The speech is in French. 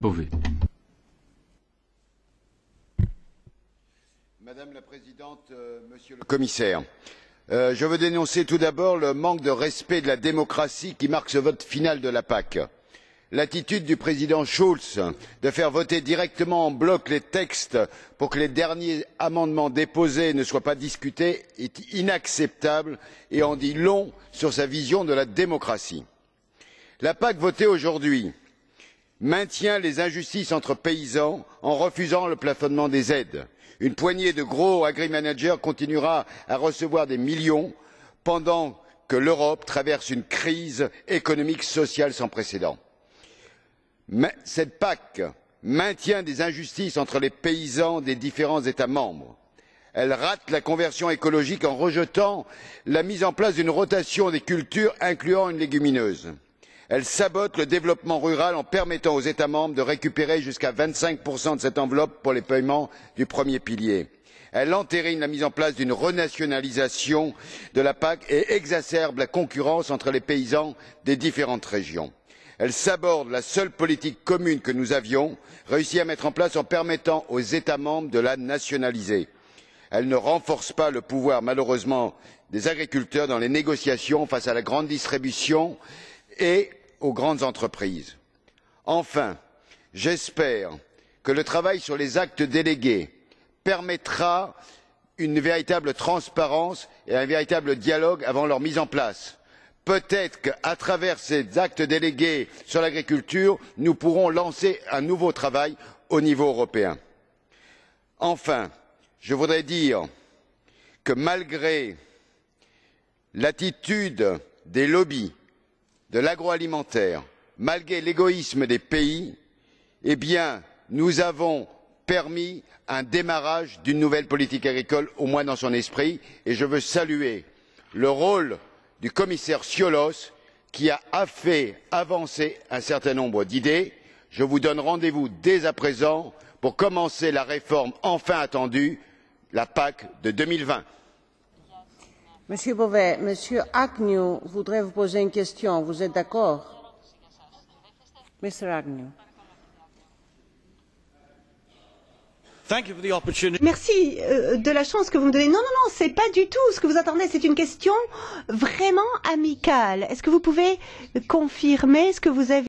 Bové. Madame la Présidente, Monsieur le Commissaire, je veux dénoncer tout d'abord le manque de respect de la démocratie qui marque ce vote final de la PAC. L'attitude du président Schulz de faire voter directement en bloc les textes pour que les derniers amendements déposés ne soient pas discutés est inacceptable et en dit long sur sa vision de la démocratie. La PAC votée aujourd'hui maintient les injustices entre paysans en refusant le plafonnement des aides. Une poignée de gros agrimanagers continuera à recevoir des millions pendant que l'Europe traverse une crise économique sociale sans précédent. Mais cette PAC maintient des injustices entre les paysans des différents États membres. Elle rate la conversion écologique en rejetant la mise en place d'une rotation des cultures incluant une légumineuse. Elle sabote le développement rural en permettant aux États membres de récupérer jusqu'à 25 de cette enveloppe pour les paiements du premier pilier. Elle entérine la mise en place d'une renationalisation de la PAC et exacerbe la concurrence entre les paysans des différentes régions. Elle saborde la seule politique commune que nous avions réussi à mettre en place en permettant aux États membres de la nationaliser. Elle ne renforce pas le pouvoir, malheureusement, des agriculteurs dans les négociations face à la grande distribution et aux grandes entreprises. Enfin, j'espère que le travail sur les actes délégués permettra une véritable transparence et un véritable dialogue avant leur mise en place. Peut-être qu'à travers ces actes délégués sur l'agriculture, nous pourrons lancer un nouveau travail au niveau européen. Enfin, je voudrais dire que malgré l'attitude des lobbies de l'agroalimentaire, malgré l'égoïsme des pays, eh bien, nous avons permis un démarrage d'une nouvelle politique agricole, au moins dans son esprit, et je veux saluer le rôle du commissaire Cioloş qui a fait avancer un certain nombre d'idées. Je vous donne rendez-vous dès à présent pour commencer la réforme enfin attendue, la PAC de 2020. Monsieur Bové, Monsieur Agnew voudrait vous poser une question. Vous êtes d'accord? Mr. Agnew. Merci de la chance que vous me donnez. Non, non, non, c'est pas du tout ce que vous attendez. C'est une question vraiment amicale. Est-ce que vous pouvez confirmer ce que vous avez